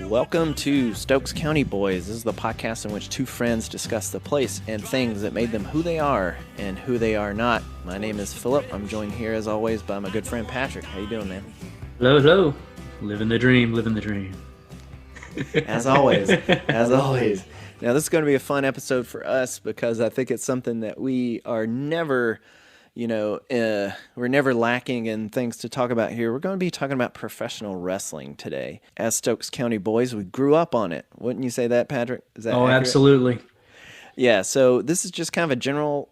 Welcome to Stokes County Boys. This is the podcast in which two friends discuss the place and things that made them who they are and who they are not. My name is Philip. I'm joined here as always by my good friend Patrick. How you doing, man? Hello, hello. Living the dream, living the dream. As always, as always. Now, this is going to be a fun episode for us because I think it's something that we are never, we're never lacking in things to talk about here. We're going to be talking about professional wrestling today. As Stokes County Boys, we grew up on it. Wouldn't you say that, Patrick? Is that accurate? Absolutely. Yeah, so this is just kind of a general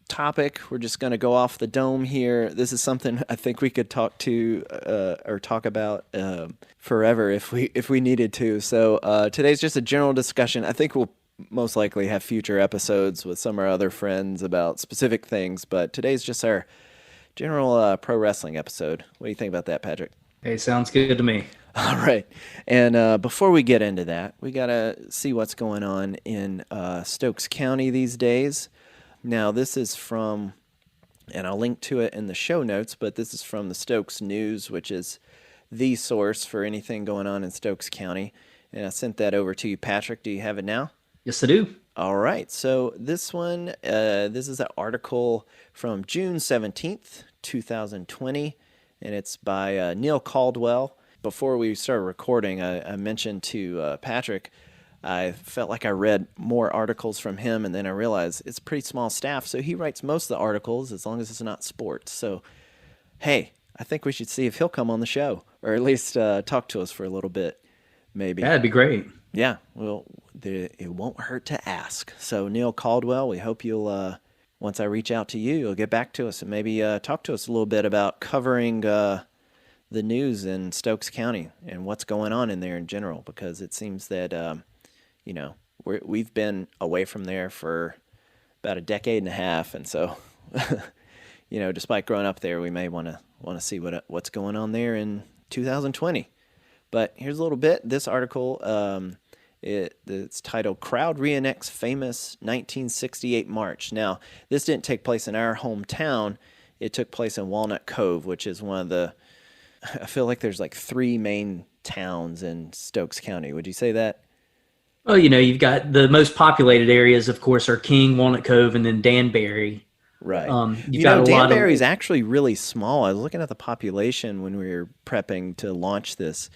topic. We're just going to go off the dome here. This is something I think we could talk about forever if we needed to. So today's just a general discussion. I think we'll most likely have future episodes with some of our other friends about specific things, but today's just our general pro wrestling episode. What do you think about that, Patrick? Hey, sounds good to me. All right. And before we get into that, we got to see what's going on in Stokes County these days. Now, this is from, and I'll link to it in the show notes, but this is from the Stokes News, which is the source for anything going on in Stokes County. And I sent that over to you, Patrick. Do you have it now? Yes, I do. All right. So this one, this is an article from June 17th, 2020, and it's by Neil Caldwell. Before we started recording, I mentioned to Patrick, I felt like I read more articles from him, and then I realized it's a pretty small staff, so he writes most of the articles as long as it's not sports. So, hey, I think we should see if he'll come on the show, or at least talk to us for a little bit, maybe. Yeah, that'd be great. Yeah, well, it won't hurt to ask. So, Neil Caldwell, we hope you'll, once I reach out to you, you'll get back to us and maybe talk to us a little bit about covering the news in Stokes County and what's going on in there in general, because it seems that we've been away from there for about a decade and a half, and so despite growing up there, we may want to see what's going on there in 2020. But here's a little bit. This article, it's titled "Crowd Reenacts Famous 1968 March." Now, this didn't take place in our hometown. It took place in Walnut Cove, which is one of the. I feel like there's like three main towns in Stokes County. Would you say that? Well, you've got the most populated areas, of course, are King, Walnut Cove, and then Danbury. Right. Danbury is actually really small. I was looking at the population when we were prepping to launch this,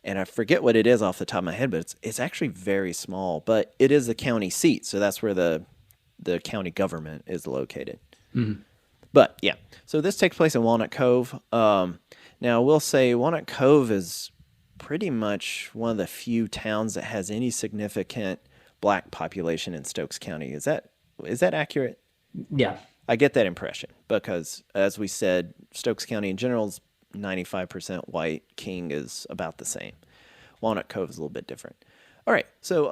and I forget what it is off the top of my head, but it's actually very small. But it is the county seat, so that's where the county government is located. Mm-hmm. But, yeah, so this takes place in Walnut Cove. Now, we'll say Walnut Cove is pretty much one of the few towns that has any significant black population in Stokes County. Is that accurate? Yeah. I get that impression because, as we said, Stokes County in general is 95% white. King is about the same. Walnut Cove is a little bit different. All right, so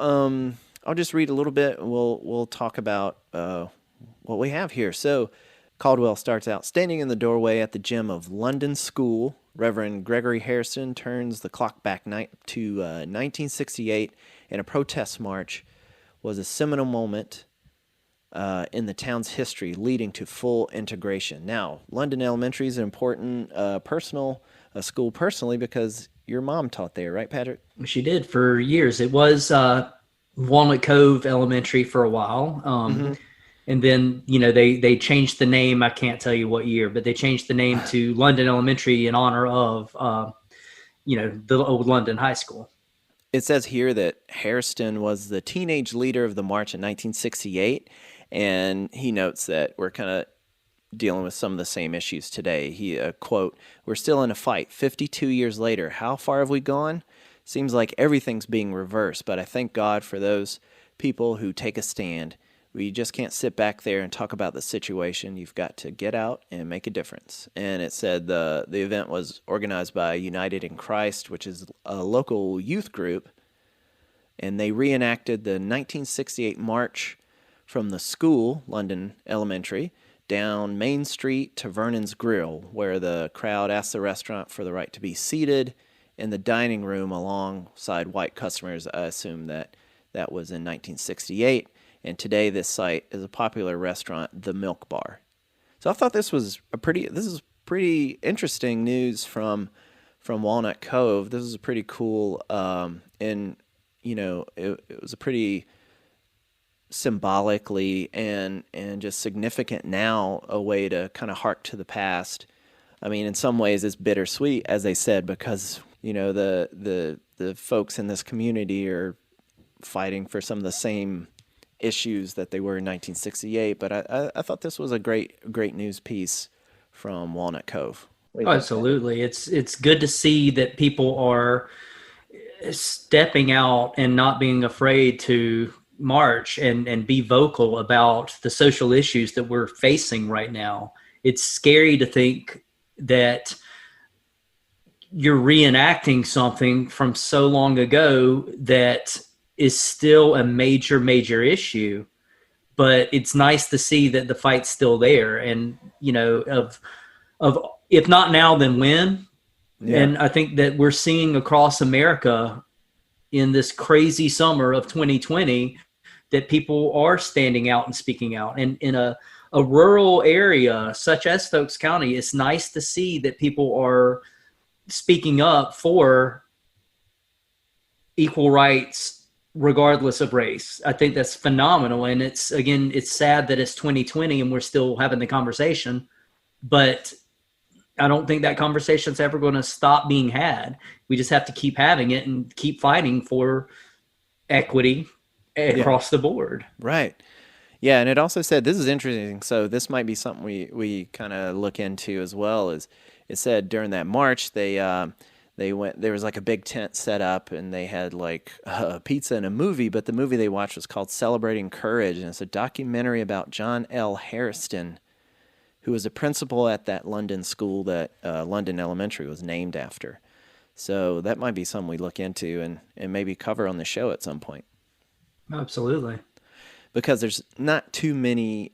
I'll just read a little bit. We'll talk about what we have here. So Caldwell starts out, standing in the doorway at the gym of London School, Reverend Gregory Harrison turns the clock back to 1968, and a protest march was a seminal moment in the town's history, leading to full integration. Now, London Elementary is an important school personally because your mom taught there, right, Patrick? She did for years. It was Walnut Cove Elementary for a while. Mm-hmm. And then, they changed the name. I can't tell you what year, but they changed the name to London Elementary in honor of, the old London High School. It says here that Hairston was the teenage leader of the march in 1968, and he notes that we're kind of dealing with some of the same issues today. He, quote, "We're still in a fight. 52 years later, how far have we gone? Seems like everything's being reversed, but I thank God for those people who take a stand. We just can't sit back there and talk about the situation. You've got to get out and make a difference." And it said the event was organized by United in Christ, which is a local youth group, and they reenacted the 1968 march from the school, London Elementary, down Main Street to Vernon's Grill, where the crowd asked the restaurant for the right to be seated in the dining room alongside white customers. I assume that was in 1968. And today this site is a popular restaurant, the Milk Bar. So I thought this is pretty interesting news from from Walnut Cove. This is a pretty cool, and it was a pretty symbolically and just significant now, a way to kind of hark to the past. I mean, in some ways it's bittersweet, as they said, because the folks in this community are fighting for some of the same issues that they were in 1968. But I thought this was a great news piece from Walnut Cove. Oh, absolutely. It's good to see that people are stepping out and not being afraid to march and be vocal about the social issues that we're facing right now. It's scary to think that you're reenacting something from so long ago that is still a major issue, but it's nice to see that the fight's still there. And, of if not now, then when? Yeah. And I think that we're seeing across America in this crazy summer of 2020 that people are standing out and speaking out. And in a rural area such as Stokes County, it's nice to see that people are speaking up for equal rights regardless of race. I think that's phenomenal. And it's sad that it's 2020 and we're still having the conversation, but I don't think that conversation's ever going to stop being had. We just have to keep having it and keep fighting for equity across the board. Right. Yeah, and it also said, this is interesting, so this might be something we kind of look into as well, is it said during that march they went, there was like a big tent set up and they had like pizza and a movie, but the movie they watched was called Celebrating Courage, and it's a documentary about John L. Hairston, who was a principal at that London school that London Elementary was named after. So that might be something we look into and maybe cover on the show at some point. Absolutely. Because there's not too many,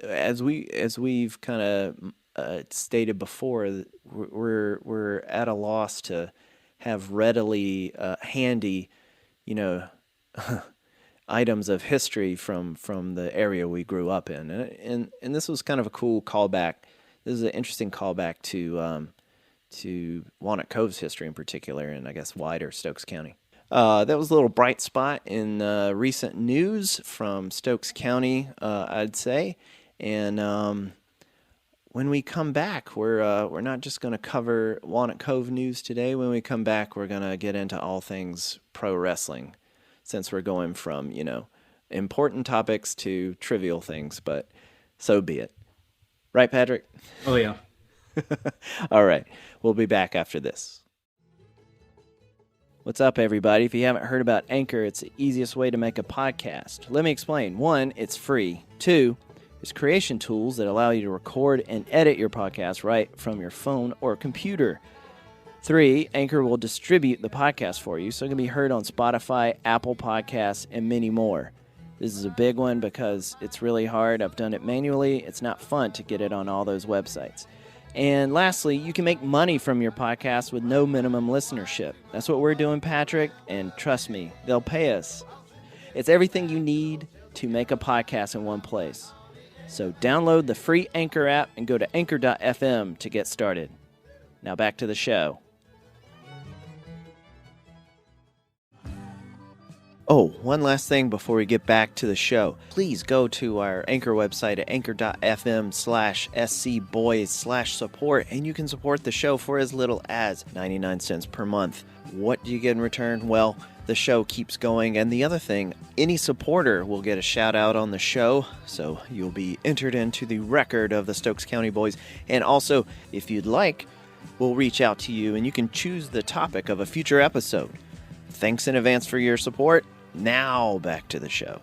as we've kind of stated before, we're at a loss to have readily handy, items of history from the area we grew up in, and this was kind of a cool callback. This is an interesting callback to Walnut Cove's history in particular, and I guess wider Stokes County. That was a little bright spot in recent news from Stokes County, I'd say. And when we come back, we're not just going to cover Walnut Cove news today. When we come back, we're going to get into all things pro wrestling, since we're going from, important topics to trivial things, but so be it. Right, Patrick? Oh, yeah. All right. We'll be back after this. What's up, everybody? If you haven't heard about Anchor, it's the easiest way to make a podcast. Let me explain. 1, it's free. 2, it's creation tools that allow you to record and edit your podcast right from your phone or computer. 3, Anchor will distribute the podcast for you, so it can be heard on Spotify, Apple Podcasts, and many more. This is a big one because it's really hard. I've done it manually. It's not fun to get it on all those websites. And lastly, you can make money from your podcast with no minimum listenership. That's what we're doing, Patrick, and trust me, they'll pay us. It's everything you need to make a podcast in one place. So download the free Anchor app and go to anchor.fm to get started. Now back to the show. Oh, one last thing before we get back to the show. Please go to our Anchor website at anchor.fm/scboys/support, and you can support the show for as little as 99 cents per month. What do you get in return? Well, the show keeps going, and the other thing, any supporter will get a shout out on the show, so you'll be entered into the record of the Stokes County Boys. And also, if you'd like, we'll reach out to you, and you can choose the topic of a future episode. Thanks in advance for your support. Now back to the show.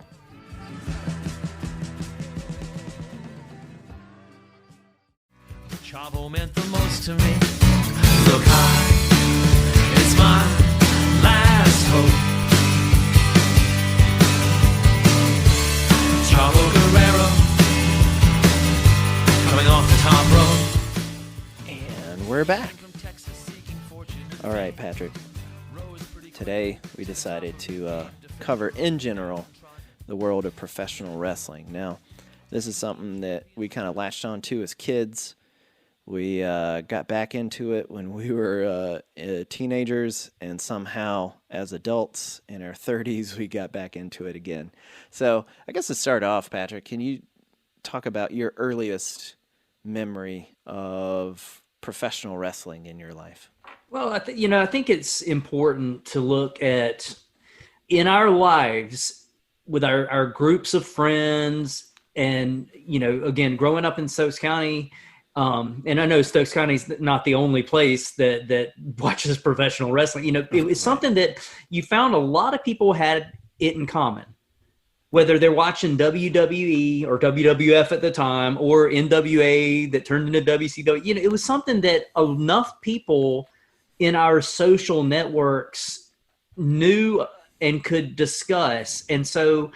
Chavo meant the most to me. Look high, it's my last hope. Chavo Guerrero, coming off the top rope. And we're back. All right, Patrick. Today we decided to cover in general the world of professional wrestling. Now, this is something that we kind of latched on to as kids. We got back into it when we were teenagers, and somehow as adults in our 30s, we got back into it again. So I guess to start off, Patrick, can you talk about your earliest memory of professional wrestling in your life? Well, I think it's important to look at in our lives with our groups of friends, and again, growing up in Stokes County. And I know Stokes County is not the only place that watches professional wrestling. It was something that you found a lot of people had it in common, whether they're watching WWE or WWF at the time or NWA that turned into WCW. It was something that enough people in our social networks knew and could discuss. And so,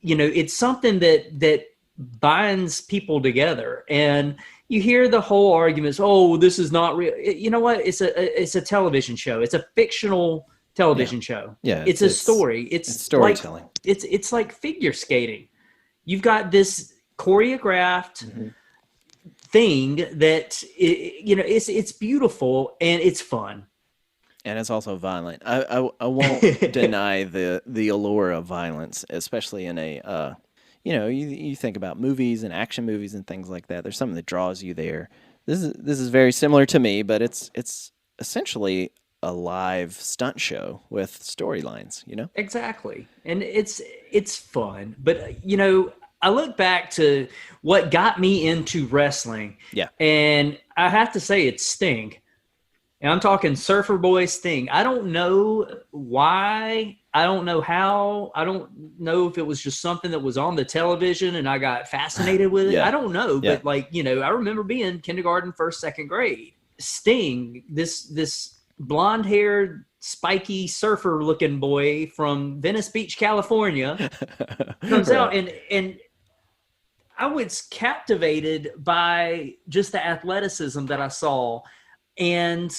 it's something that binds people together. And you hear the whole arguments, oh, this is not real. You know what? It's a television show. It's a fictional television show. Yeah. It's a story. It's storytelling. It's like figure skating. You've got this choreographed thing that, it's beautiful and it's fun. And it's also violent. I won't deny the allure of violence, especially in a you think about movies and action movies and things like that. There's something that draws you there. This is very similar to me, but it's essentially a live stunt show with storylines. Exactly, and it's fun. But I look back to what got me into wrestling. Yeah, and I have to say it's Sting. And I'm talking Surfer Boy Sting. I don't know why. I don't know how. I don't know if it was just something that was on the television and I got fascinated with it. Yeah. I don't know. Yeah. But I remember being kindergarten, first, second grade. Sting, this blonde-haired, spiky surfer-looking boy from Venice Beach, California, comes out and I was captivated by just the athleticism that I saw. And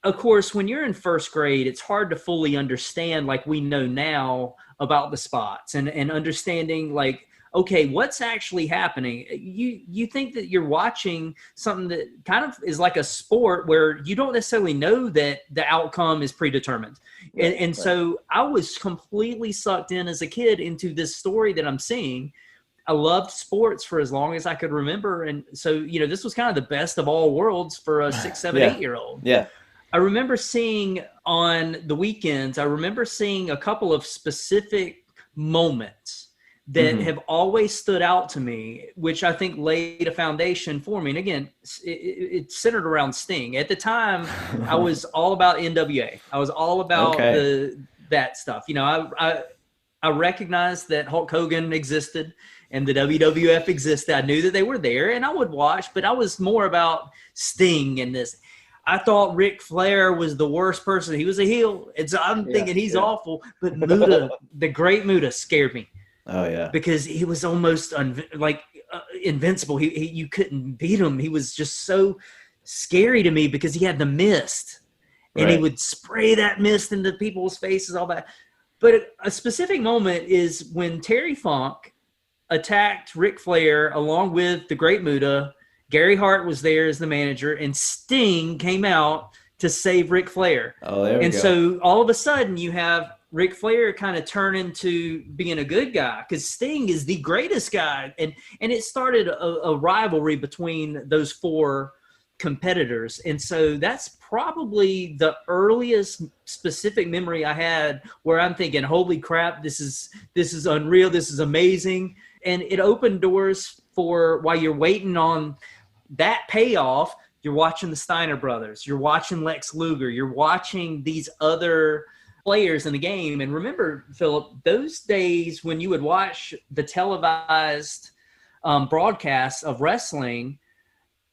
of course, when you're in first grade, it's hard to fully understand, like we know now, about the spots and understanding, like, okay, what's actually happening? You think that you're watching something that kind of is like a sport where you don't necessarily know that the outcome is predetermined. And so I was completely sucked in as a kid into this story that I'm seeing. I loved sports for as long as I could remember. And so, this was kind of the best of all worlds for a 6, 7, 8-year-old. Yeah. I remember seeing on the weekends, a couple of specific moments that have always stood out to me, which I think laid a foundation for me. And again, it's centered around Sting. At the time, I was all about NWA. I was all about that stuff. I recognized that Hulk Hogan existed and the WWF existed. I knew that they were there and I would watch, but I was more about Sting and this. I thought Ric Flair was the worst person. He was a heel. And so I'm thinking he's awful. But Muta, the great Muta, scared me. Oh, yeah. Because he was almost invincible. You couldn't beat him. He was just so scary to me because he had the mist. And he would spray that mist into people's faces, all that. But a specific moment is when Terry Funk attacked Ric Flair along with the great Muta. Gary Hart was there as the manager, and Sting came out to save Ric Flair. Oh, there we go. And so all of a sudden you have Ric Flair kind of turn into being a good guy because Sting is the greatest guy. And it started a rivalry between those four competitors. And so that's probably the earliest specific memory I had where I'm thinking, holy crap, this is unreal. This is amazing. And it opened doors for while you're waiting on that payoff, you're watching the Steiner brothers, you're watching Lex Luger, you're watching these other players in the game. And remember, Philip, those days when you would watch the televised broadcasts of wrestling,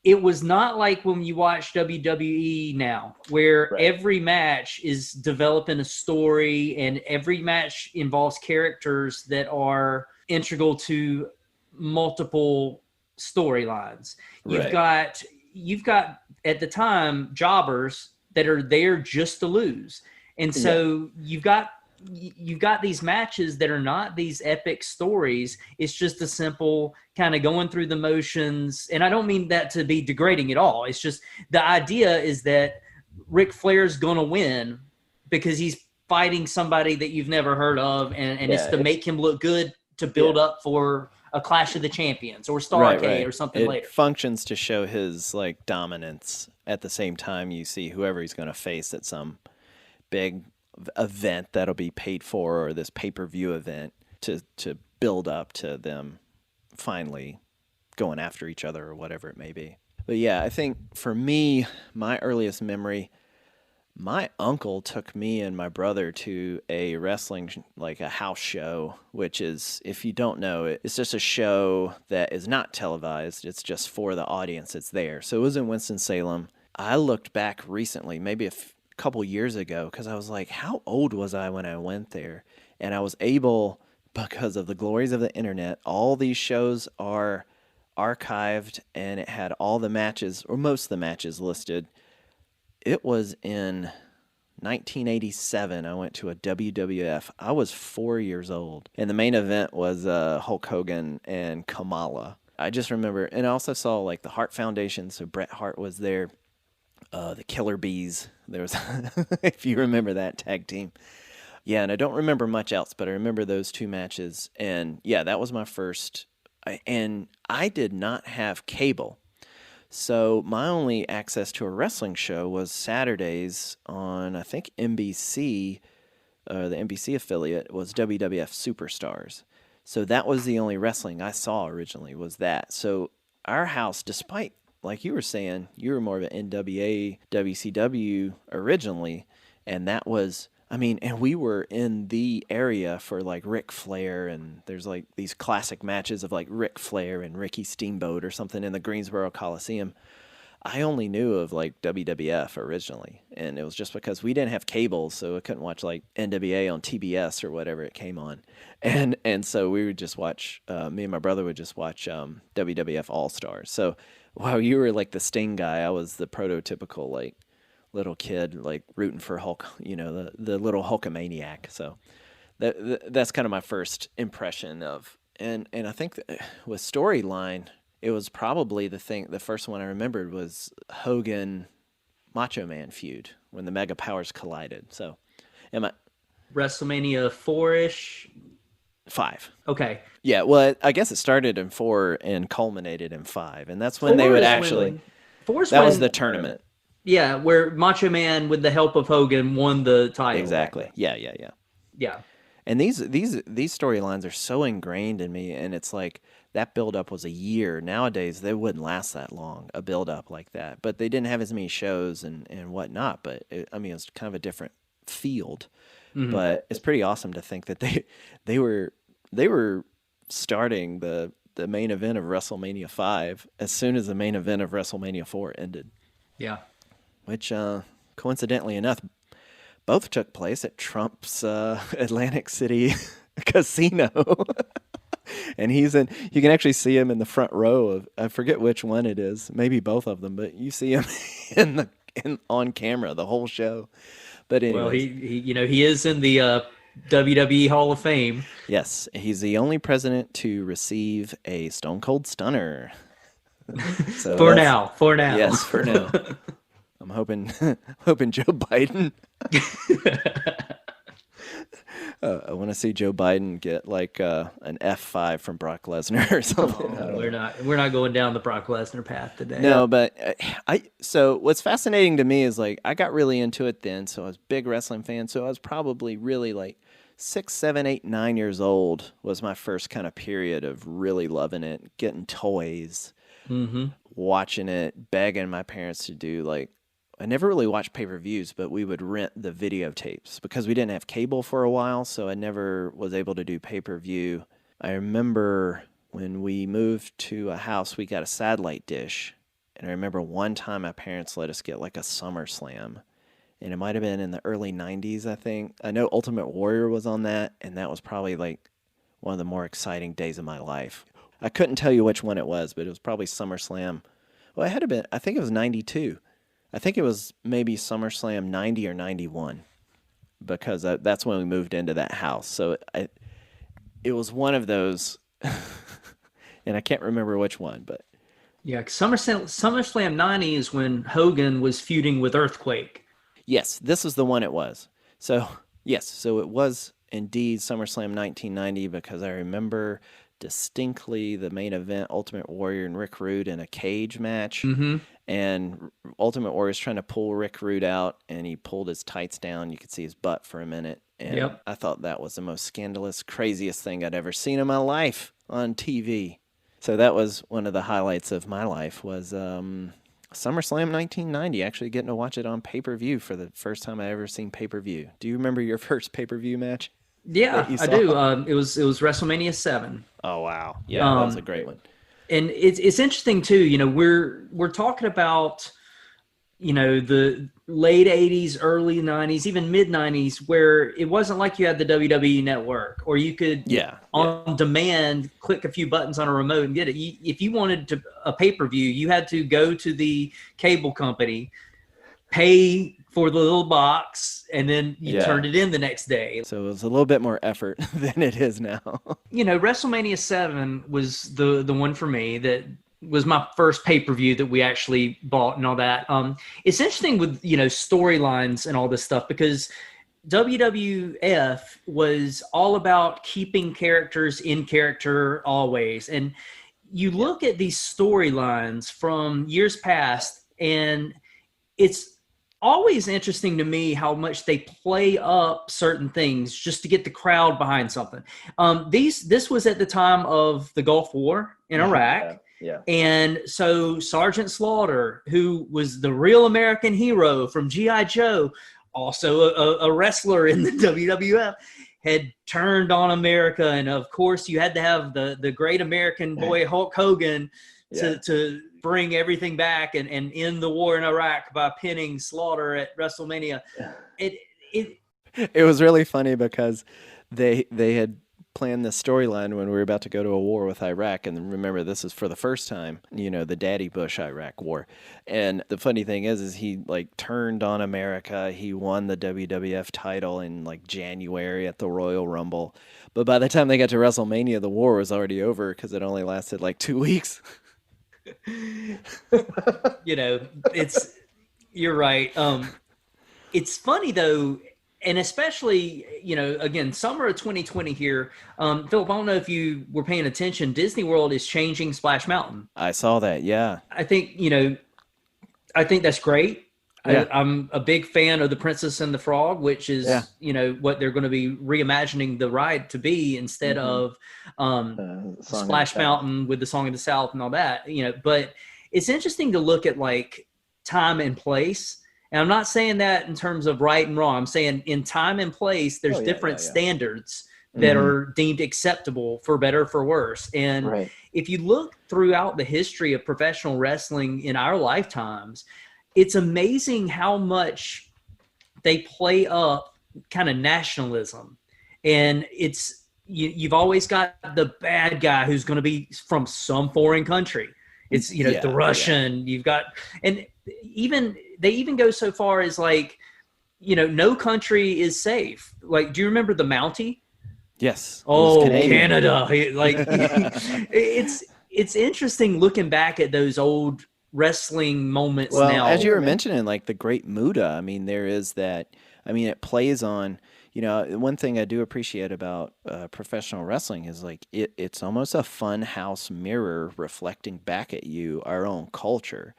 it was not like when you watch WWE now, where every match is developing a story and every match involves characters that are integral to multiple storylines. You've got at the time jobbers that are there just to lose. And so you've got you've got these matches that are not these epic stories. It's just a simple kind of going through the motions. And I don't mean that to be degrading at all. It's just the idea is that Ric Flair's going to win because he's fighting somebody that you've never heard of. And it's to make him look good, to build up for a Clash of the Champions or Starrcade or something later. It functions to show his like dominance. At the same time, you see whoever he's going to face at some big event that'll be paid for, or this pay-per-view event to build up to them finally going after each other or whatever it may be. But yeah, I think for me, my earliest memory, my uncle took me and my brother to a wrestling, like a house show, which is, if you don't know, it's just a show that is not televised. It's just for the audience that's there. So it was in Winston-Salem. I looked back recently, maybe a couple years ago, because I was like, how old was I when I went there? And I was able, because of the glories of the internet, all these shows are archived, and it had all the matches, or most of the matches listed. It was in 1987. I went to a WWF. I was 4 years old, and the main event was Hulk Hogan and Kamala. I just remember, and I also saw like the Hart Foundation, so Bret Hart was there. The Killer Bees, there was, if you remember that tag team. Yeah, and I don't remember much else, but I remember those two matches. And yeah, that was my first. And I did not have cable. So my only access to a wrestling show was Saturdays on, I think, NBC. The NBC affiliate was WWF Superstars. So that was the only wrestling I saw originally, was that. So our house, despite, like you were saying, you were more of an NWA, WCW originally, and that was, I mean, and we were in the area for like Ric Flair, and there's like these classic matches of like Ric Flair and Ricky Steamboat or something in the Greensboro Coliseum. I only knew of like WWF originally, and it was just because we didn't have cable, so I couldn't watch like NWA on TBS or whatever it came on, and so we would just watch. Me and my brother would just watch WWF All Stars. So while you were like the Sting guy, I was the prototypical like little kid like rooting for Hulk, you know, the little Hulkamaniac. So that's kind of my first impression of, and I think that with storyline, it was probably the first one I remembered was Hogan Macho Man feud when the Mega Powers collided. So WrestleMania 4-ish? 5. Okay. Yeah, well, I guess it started in 4 and culminated in 5, and that's when they would actually. That was the tournament. Yeah, where Macho Man, with the help of Hogan, won the title. Exactly. Yeah. Yeah. And these storylines are so ingrained in me, and it's like that build-up was a year. Nowadays, they wouldn't last that long, a build-up like that. But they didn't have as many shows and whatnot. But, it was kind of a different field. Mm-hmm. But it's pretty awesome to think that they were starting the main event of WrestleMania 5 as soon as the main event of WrestleMania 4 ended. Yeah. Which, coincidentally enough, both took place at Trump's Atlantic City casino. And you can actually see him in the front row of, I forget which one it is, maybe both of them, but you see him on camera the whole show. But anyways. Well, he is in the WWE Hall of Fame. Yes, he's the only president to receive a Stone Cold Stunner. So for now. Yes, for now. I'm hoping Joe Biden. I want to see Joe Biden get like an F5 from Brock Lesnar or something. Oh, we're not going down the Brock Lesnar path today. No, but so what's fascinating to me is like I got really into it then, so I was a big wrestling fan. So I was probably really like 6, 7, 8, 9 years old was my first kind of period of really loving it, getting toys, watching it, begging my parents to do like. I never really watched pay-per-views, but we would rent the videotapes because we didn't have cable for a while, so I never was able to do pay-per-view. I remember when we moved to a house, we got a satellite dish, and I remember one time my parents let us get like a SummerSlam, and it might have been in the early 90s, I think. I know Ultimate Warrior was on that, and that was probably like one of the more exciting days of my life. I couldn't tell you which one it was, but it was probably SummerSlam. Well, it had been, I think it was 92. I think it was maybe SummerSlam 90 or 91. because that's when we moved into that house. So it was one of those, and I can't remember which one, but Yeah, SummerSlam 90 is when Hogan was feuding with Earthquake. yes, this was the one it was. So, yes, so it was indeed SummerSlam 1990 because I remember distinctly the main event, Ultimate Warrior and Rick Rude in a cage match. Mm-hmm. And Ultimate Warrior's trying to pull Rick Rude out, and he pulled his tights down. You could see his butt for a minute. And Yep. I thought that was the most scandalous, craziest thing I'd ever seen in my life on TV. So that was one of the highlights of my life was SummerSlam 1990, actually getting to watch it on pay-per-view for the first time I ever seen pay-per-view. Do you remember your first pay-per-view match? Yeah, I do. It was WrestleMania 7. Oh, wow. Yeah, that was a great one. And it's interesting too. You know, we're talking about, you know, the late 80s, early 90s, even mid 90s, where it wasn't like you had the WWE network or you could on demand click a few buttons on a remote and get it. If you wanted a pay-per-view, you had to go to the cable company, pay for the little box, and then you turned it in the next day. So it was a little bit more effort than it is now. You know, WrestleMania 7 was the one for me that was my first pay-per-view that we actually bought and all that. It's interesting with, you know, storylines and all this stuff because WWF was all about keeping characters in character always. And you look at these storylines from years past, and it's always interesting to me how much they play up certain things just to get the crowd behind something. This was at the time of the Gulf War in Iraq. Yeah. And so Sergeant Slaughter, who was the real American hero from G.I. Joe, also a wrestler in the WWF, had turned on America. And of course you had to have the great American boy Hulk Hogan to bring everything back and end the war in Iraq by pinning Slaughter at WrestleMania. It was really funny because they had planned this storyline when we were about to go to a war with Iraq. And remember, this is for the first time, you know, the Daddy Bush Iraq war. And the funny thing is he like turned on America. He won the WWF title in like January at the Royal Rumble. But by the time they got to WrestleMania, the war was already over because it only lasted like 2 weeks. You know, you're right. It's funny though, and especially, you know, again, summer of 2020 here. Philip, I don't know if you were paying attention. Disney World is changing Splash Mountain. I saw that. Yeah. I think that's great. Yeah. I'm a big fan of The Princess and the Frog, which is, you know, what they're going to be reimagining the ride to be instead of Splash Mountain with the Song of the South and all that, you know. But it's interesting to look at like time and place. And I'm not saying that in terms of right and wrong. I'm saying in time and place, there's different standards that are deemed acceptable for better or for worse. And if you look throughout the history of professional wrestling in our lifetimes, it's amazing how much they play up kind of nationalism. And it's you've always got the bad guy who's going to be from some foreign country. It's, you know, the Russian, you've got, and they even go so far as like, you know, no country is safe. Like, do you remember the Mountie? Yes. Oh, Canada. Like, it's interesting looking back at those old wrestling moments now. As you were mentioning, like the Great Muta, I mean, there is that, I mean, it plays on, you know, one thing I do appreciate about professional wrestling is like it's almost a fun house mirror reflecting back at you our own culture.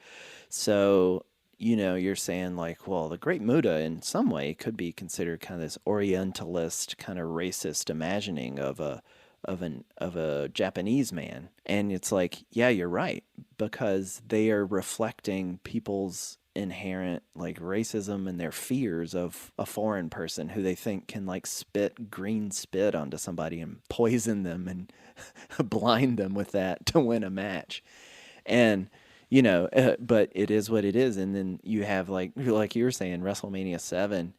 So, you know, you're saying like, well, the Great Muta in some way could be considered kind of this Orientalist, kind of racist imagining of a Japanese man. And it's like, yeah, you're right, because they are reflecting people's inherent like racism and their fears of a foreign person who they think can like spit green spit onto somebody and poison them and blind them with that to win a match. And you know, but it is what it is. And then you have like you were saying, WrestleMania 7,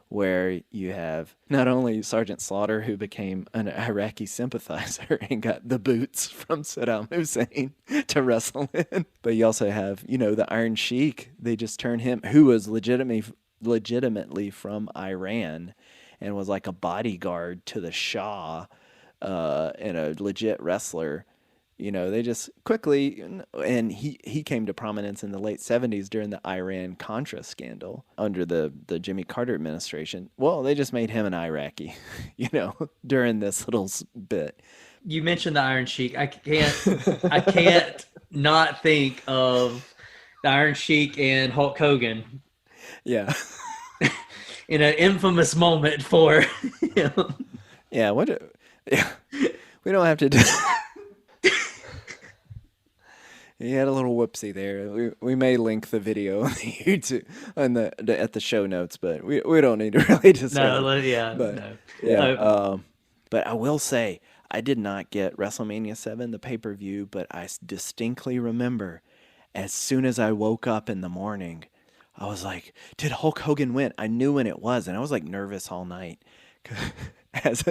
where you have not only Sergeant Slaughter, who became an Iraqi sympathizer and got the boots from Saddam Hussein to wrestle in, but you also have, you know, the Iron Sheik. They just turned him, who was legitimately from Iran, and was like a bodyguard to the Shah and a legit wrestler. They just quickly, and he came to prominence in the late 70s during the Iran-Contra scandal under the Jimmy Carter administration. Well, they just made him an Iraqi, during this little bit. You mentioned the Iron Sheik. I can't not think of the Iron Sheik and Hulk Hogan. Yeah. In an infamous moment for him. Yeah, we don't have to do. He had a little whoopsie there. We may link the video on the YouTube at the show notes, but we don't need to really discuss. But I will say I did not get WrestleMania 7, the pay-per-view, but I distinctly remember as soon as I woke up in the morning, I was like, "Did Hulk Hogan win?" I knew when it was, and I was like nervous all night. As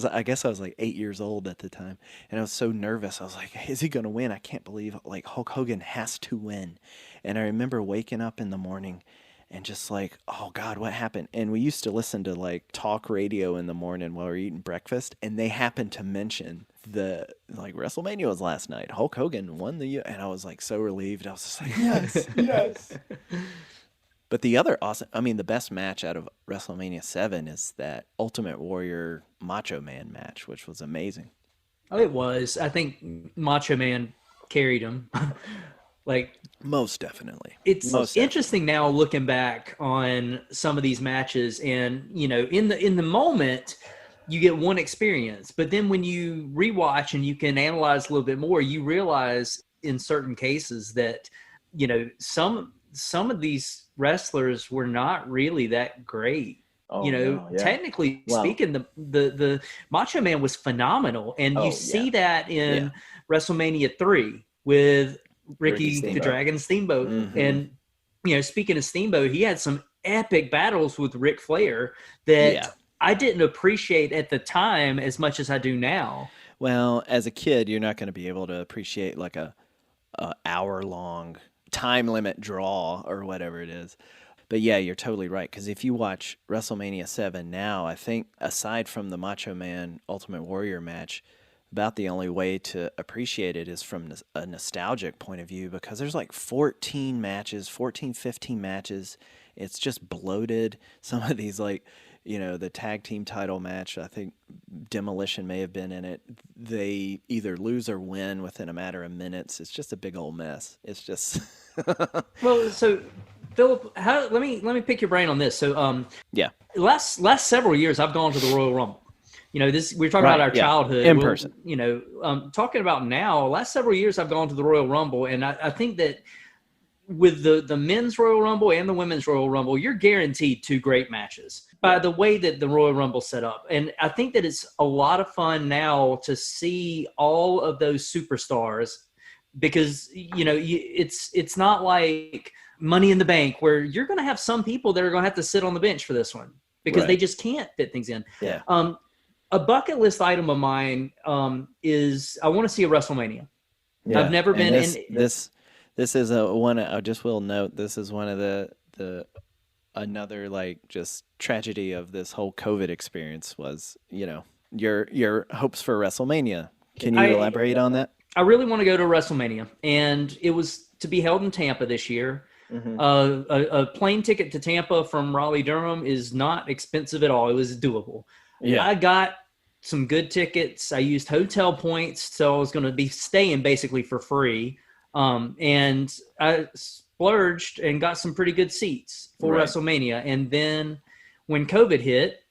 I guess I was like 8 years old at the time, and I was so nervous. I was like, "Is he gonna win? I can't believe like Hulk Hogan has to win." And I remember waking up in the morning and just like, "Oh God, what happened?" And we used to listen to like talk radio in the morning while we were eating breakfast, and they happened to mention WrestleMania was last night. Hulk Hogan won and I was like so relieved. I was just like, "Yes, yes." But the best match out of WrestleMania 7 is that Ultimate Warrior Macho Man match, which was amazing. Oh, it was. I think Macho Man carried him. Most definitely. It's interesting now looking back on some of these matches, and in the moment you get one experience, but then when you rewatch and you can analyze a little bit more, you realize in certain cases that some of these wrestlers were not really that great. Technically speaking, the Macho Man was phenomenal, and you see that in WrestleMania 3 with Ricky the Dragon Steamboat. Mm-hmm. And speaking of Steamboat, he had some epic battles with Ric Flair that I didn't appreciate at the time as much as I do now. Well, as a kid, you're not going to be able to appreciate like a hour-long time limit draw or whatever it is. But yeah, you're totally right, because if you watch WrestleMania 7 now, I think aside from the Macho Man Ultimate Warrior match, about the only way to appreciate it is from a nostalgic point of view, because there's like 15 matches. It's just bloated. Some of these the tag team title match, I think Demolition may have been in it. They either lose or win within a matter of minutes. It's just a big old mess. It's just Well, so Philip, let me pick your brain on this. So last several years I've gone to the Royal Rumble. We're talking about our childhood in person. Talking about now, last several years I've gone to the Royal Rumble, and I think that with the men's Royal Rumble and the women's Royal Rumble, you're guaranteed two great matches by the way that the Royal Rumble's set up. And I think that it's a lot of fun now to see all of those superstars, because it's not like Money in the Bank where you're going to have some people that are going to have to sit on the bench for this one because they just can't fit things in. Yeah. A bucket list item of mine is I want to see a WrestleMania. Yeah. I've never been in. This is one. I just will note this is one of the another just tragedy of this whole COVID experience was your hopes for WrestleMania. Can you elaborate on that? I really want to go to WrestleMania, and it was to be held in Tampa this year. Mm-hmm. A plane ticket to Tampa from Raleigh-Durham is not expensive at all. It was doable. Yeah. I got some good tickets. I used hotel points, so I was going to be staying basically for free. And I splurged and got some pretty good seats for WrestleMania. And then when COVID hit,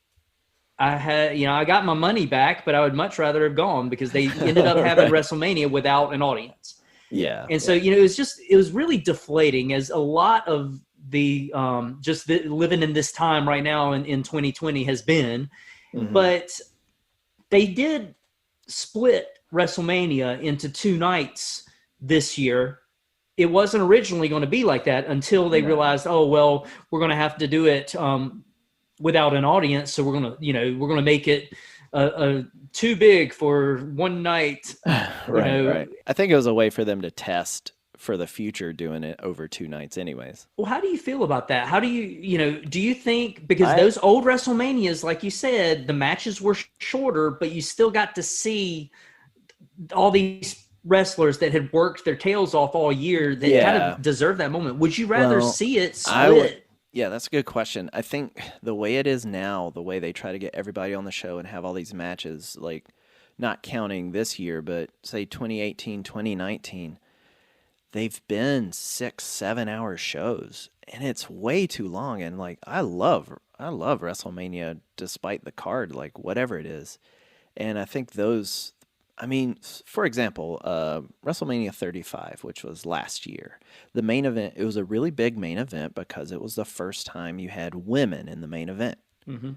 I got my money back, but I would much rather have gone because they ended up having WrestleMania without an audience. Yeah. And so, it was really deflating, as a lot of the living in this time right now in 2020 has been. Mm-hmm. But they did split WrestleMania into 2 nights this year. It wasn't originally going to be like that until they realized, we're going to have to do it without an audience. So we're going to make it too big for one night. Right. I think it was a way for them to test for the future doing it over 2 nights anyways. Well, how do you feel about that? How do do you think, because those old WrestleManias, like you said, the matches were shorter, but you still got to see all these wrestlers that had worked their tails off all year that kind of deserve that moment. Would you rather see it split? Yeah, that's a good question. I think the way it is now, the way they try to get everybody on the show and have all these matches, like not counting this year, but say 2018, 2019, they've been 6-7 hour shows, and it's way too long. And like, I love WrestleMania despite the card, like whatever it is. And I think those, I mean, for example, WrestleMania 35, which was last year, the main event, it was a really big main event because it was the first time you had women in the main event. Mm-hmm.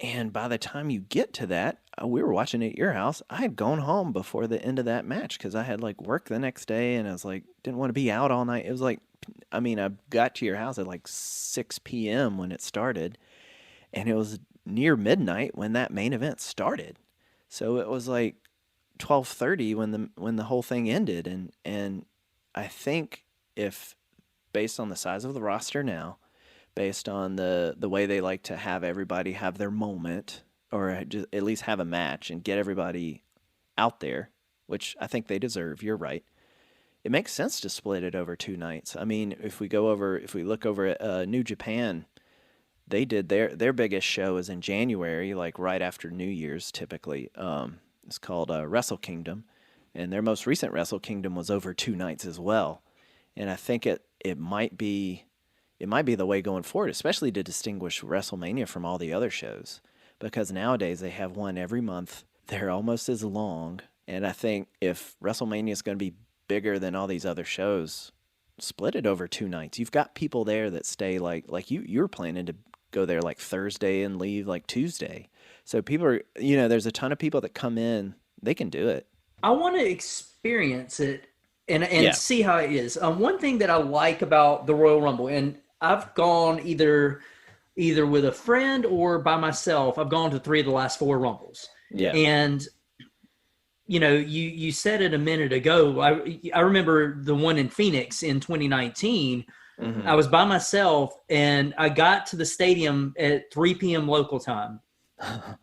And by the time you get to that, we were watching it at your house. I had gone home before the end of that match because I had like work the next day, and I was like, didn't want to be out all night. It was like, I mean, I got to your house at like 6 p.m. when it started, and it was near midnight when that main event started. So it was like 12:30 when the whole thing ended, and I think if based on the size of the roster now, based on the way they like to have everybody have their moment, or just at least have a match and get everybody out there, which I think they deserve. You're right. It makes sense to split it over 2 nights. I mean, if we look over at New Japan, they did their biggest show is in January, like right after New Year's typically. It's called Wrestle Kingdom, and their most recent Wrestle Kingdom was over 2 nights as well. And I think it might be the way going forward, especially to distinguish WrestleMania from all the other shows, because nowadays they have one every month. They're almost as long, and I think if WrestleMania is going to be bigger than all these other shows, split it over 2 nights. You've got people there that stay like you're planning to go there like Thursday and leave like Tuesday. So people are, there's a ton of people that come in. They can do it. I want to experience it and see how it is. One thing that I like about the Royal Rumble, and I've gone either with a friend or by myself. I've gone to 3 of the last 4 Rumbles. Yeah. And, you said it a minute ago. I remember the one in Phoenix in 2019. Mm-hmm. I was by myself, and I got to the stadium at 3 p.m. local time.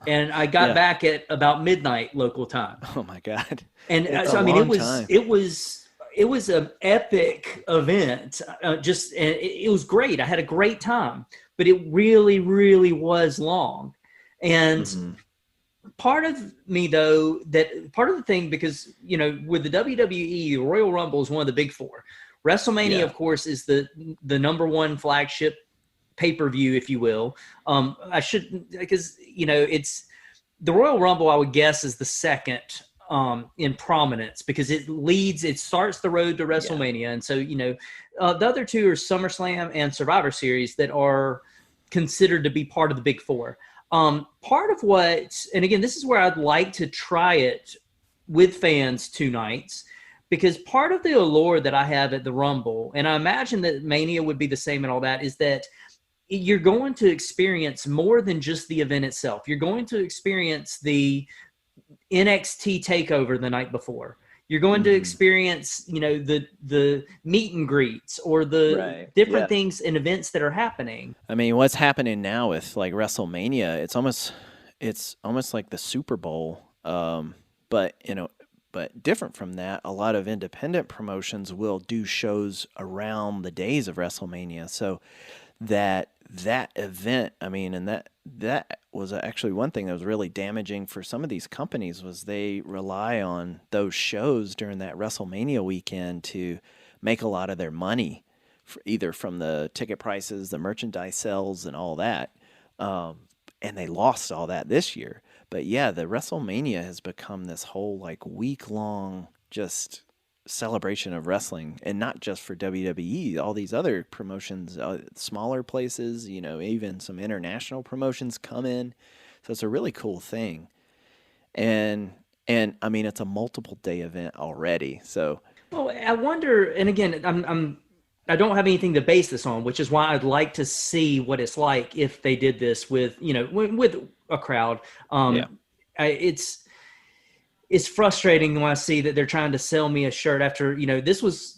And I got back at about midnight local time. Oh my God. And so, I mean, it was an epic event. It was great. I had a great time, but it really, really was long. And part of me, though, part of the thing, because, with the WWE, Royal Rumble is one of the big 4. WrestleMania, of course, is the number 1 flagship pay-per-view, if you will. I shouldn't, because, it's the Royal Rumble, I would guess, is the second in prominence, because it starts the road to WrestleMania. And so, the other 2 are SummerSlam and Survivor Series that are considered to be part of the big 4. Part of what, and again, this is where I'd like to try it with fans 2 nights, because part of the allure that I have at the Rumble, and I imagine that Mania would be the same and all that, is that you're going to experience more than just the event itself. You're going to experience the NXT takeover the night before. You're going to experience, the meet and greets or the different things and events that are happening. I mean, what's happening now with like WrestleMania, it's almost like the Super Bowl. But different from that, a lot of independent promotions will do shows around the days of WrestleMania. So that event, I mean, and that was actually one thing that was really damaging for some of these companies, was they rely on those shows during that WrestleMania weekend to make a lot of their money, either from the ticket prices, the merchandise sales, and all that. And they lost all that this year. But yeah, the WrestleMania has become this whole like week-long just celebration of wrestling, and not just for WWE, all these other promotions, smaller places, even some international promotions come in. So it's a really cool thing. And I mean, it's a multiple day event already. So, well, I wonder, and again, I don't have anything to base this on, which is why I'd like to see what it's like if they did this with, with a crowd. it's frustrating when I see that they're trying to sell me a shirt after, this was,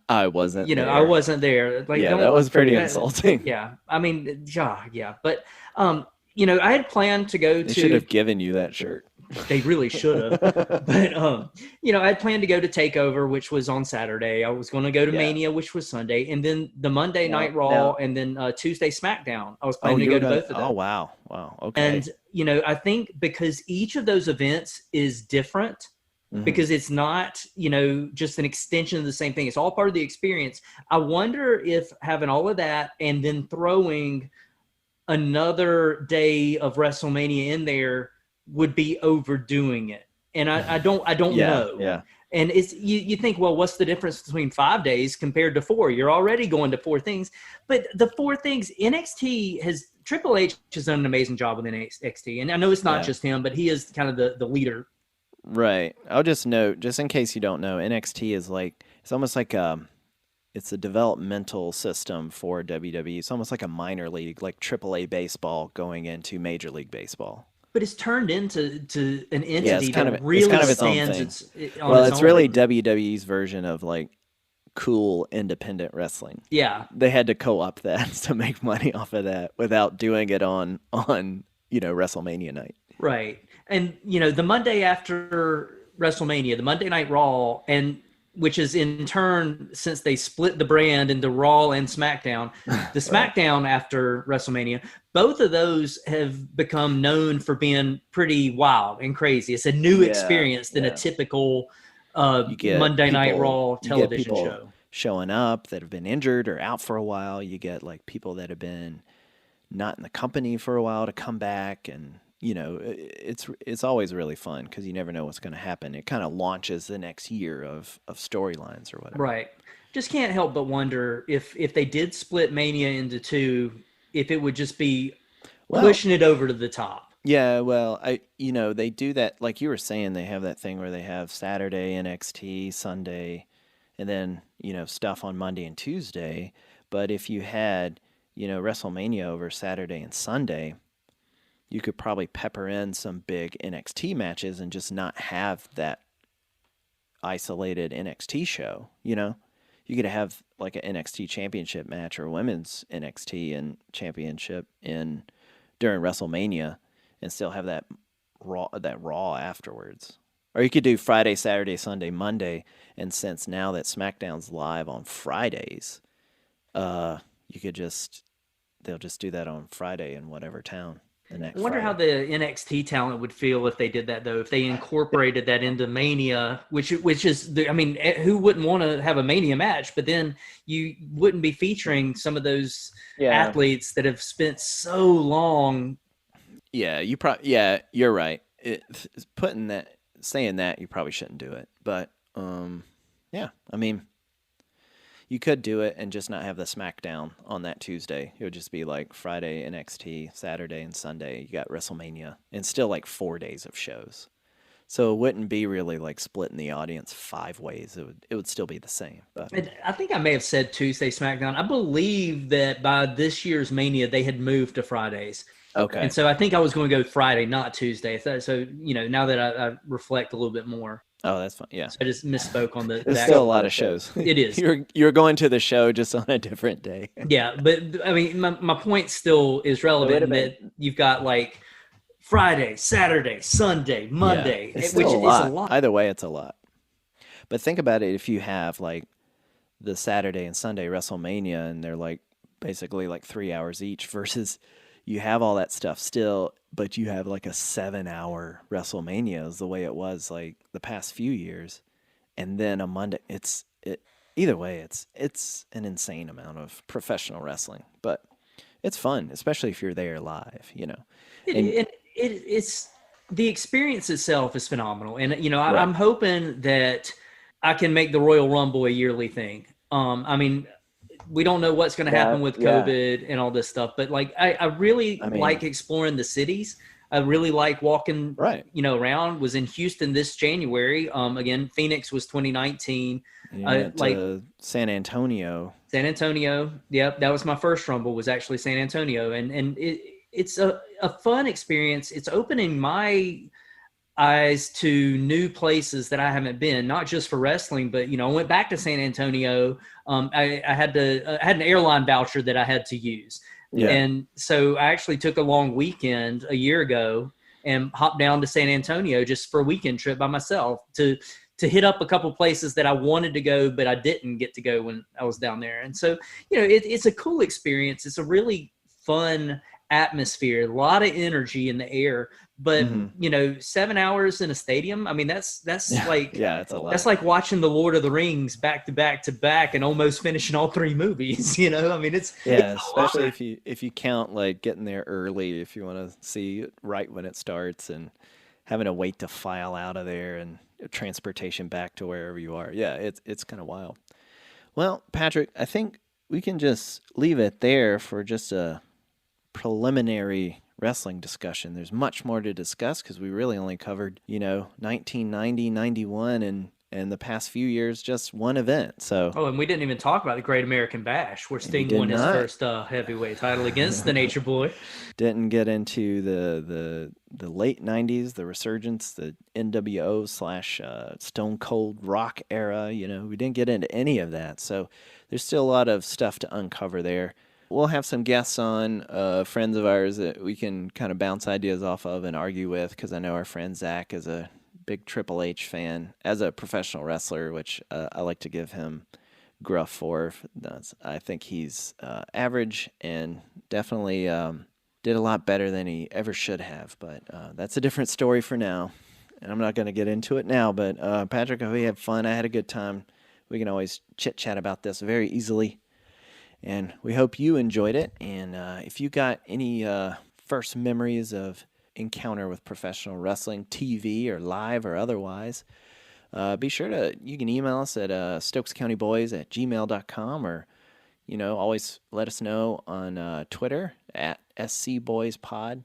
I wasn't there. I wasn't there. Like, yeah, that was pretty insulting. Yeah. I mean, yeah. But, I had planned to go They should have given you that shirt. They really should have. But, I had planned to go to TakeOver, which was on Saturday. I was going to go to Mania, which was Sunday. And then the Monday Night Raw and then Tuesday SmackDown. I was planning to go to both of them. Oh, wow. Okay. And, I think because each of those events is different, because it's not, just an extension of the same thing. It's all part of the experience. I wonder if having all of that and then throwing another day of WrestleMania in there would be overdoing it. And I don't know. Yeah. And it's you think, well, what's the difference between 5 days compared to 4? You're already going to 4 things. But the 4 things, Triple H has done an amazing job with NXT. And I know it's not just him, but he is kind of the leader. Right. I'll just note, just in case you don't know, NXT is it's almost like it's a developmental system for WWE. It's almost like a minor league, like AAA baseball going into Major League Baseball. But it's turned into an entity that really it's kind of its stands own thing. Well, it's really WWE's version of cool independent wrestling. Yeah. They had to co-opt that to make money off of that without doing it on WrestleMania night. Right. And, the Monday after WrestleMania, the Monday Night Raw, and which is in turn, since they split the brand into Raw and SmackDown, the SmackDown after WrestleMania, both of those have become known for being pretty wild and crazy. It's a new experience than a typical Monday Night Raw television show. Showing up that have been injured or out for a while. You get people that have been not in the company for a while to come back, and it's always really fun because you never know what's going to happen. It kind of launches the next year of storylines or whatever. Right. Just can't help but wonder if they did split Mania into 2, if it would just be pushing it over to the top. Yeah, well, they do that, like you were saying, they have that thing where they have Saturday NXT, Sunday, and then, stuff on Monday and Tuesday. But if you had, WrestleMania over Saturday and Sunday, you could probably pepper in some big NXT matches and just not have that isolated NXT show, You could have an NXT championship match or women's NXT and championship during WrestleMania and still have that Raw afterwards. Or you could do Friday, Saturday, Sunday, Monday, and since now that SmackDown's live on Fridays, they'll just do that on Friday in whatever town. I wonder how the NXT talent would feel if they did that, though, if they incorporated that into Mania, which is, who wouldn't want to have a Mania match? But then you wouldn't be featuring some of those athletes that have spent so long. Yeah, you're right. Saying that, you probably shouldn't do it. But, you could do it and just not have the SmackDown on that Tuesday. It would just be Friday NXT, Saturday and Sunday. You got WrestleMania, and still 4 days of shows. So it wouldn't be really splitting the audience 5 ways. It would still be the same. But I think I may have said Tuesday SmackDown. I believe that by this year's Mania they had moved to Fridays. Okay. And so I think I was going to go Friday, not Tuesday. So now that I reflect a little bit more. Oh, that's fine. Yeah. So I just misspoke on the. There's still a lot of shows. It is. You're going to the show just on a different day. Yeah, but my point still is relevant in that you've got Friday, Saturday, Sunday, Monday, it's which is a lot. Either way, it's a lot. But think about it: if you have the Saturday and Sunday WrestleMania, and they're basically 3 hours each, versus you have all that stuff still. But you have a 7-hour WrestleMania is the way it was the past few years, and then a Monday. Either way, it's an insane amount of professional wrestling, but it's fun, especially if you're there live. It's the experience itself is phenomenal, and I'm hoping that I can make the Royal Rumble a yearly thing. We don't know what's going to happen with COVID and all this stuff, but I really like exploring the cities. I really like walking, around. Was in Houston this January. Again, Phoenix was 2019. San Antonio. San Antonio. Yep. That was my first Rumble, was actually San Antonio. And it's a fun experience. It's opening my eyes to new places that I haven't been, not just for wrestling, but, I went back to San Antonio. I had an airline voucher that I had to use. Yeah. And so I actually took a long weekend a year ago and hopped down to San Antonio just for a weekend trip by myself to hit up a couple places that I wanted to go, but I didn't get to go when I was down there. And so, it's a cool experience. It's a really fun atmosphere, a lot of energy in the air, but 7 hours in a stadium. I mean, that's like, it's a lot. That's like watching the Lord of the Rings back to back to back and almost finishing all 3 movies. I mean, it's especially if you count like getting there early, if you want to see it right when it starts, and having to wait to file out of there and transportation back to wherever you are. Yeah, it's kind of wild. Well, Patrick, I think we can just leave it there for just a preliminary wrestling discussion. There's much more to discuss because we really only covered, 1990, 91, and the past few years, just one event. So, and we didn't even talk about the Great American Bash, where Sting won his first heavyweight title against the Nature Boy. Didn't get into the late 90s, the resurgence, the NWO / Stone Cold Rock era. We didn't get into any of that. So there's still a lot of stuff to uncover there. We'll have some guests on, friends of ours that we can kind of bounce ideas off of and argue with, because I know our friend Zach is a big Triple H fan as a professional wrestler, which I like to give him gruff for. I think he's average and definitely did a lot better than he ever should have, but that's a different story for now, and I'm not going to get into it now. But Patrick, we had fun. I had a good time. We can always chit-chat about this very easily, and we hope you enjoyed it. And if you got any first memories of encounter with professional wrestling, TV or live or otherwise, be sure you can email us at stokescountyboys@gmail.com, or always let us know on Twitter at scboyspod,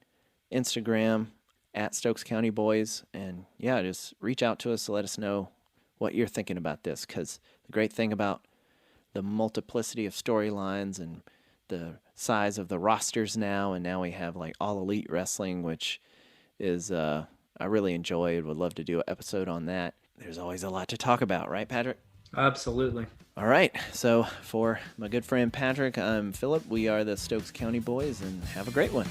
Instagram at Stokes County Boys, and just reach out to us to let us know what you're thinking about this, because the great thing about the multiplicity of storylines and the size of the rosters now, and now we have like All Elite Wrestling, which is I really enjoyed. Would love to do an episode on that. There's always a lot to talk about, right, Patrick? Absolutely. All right, so for my good friend Patrick, I'm Philip. We are the Stokes County Boys, and have a great one.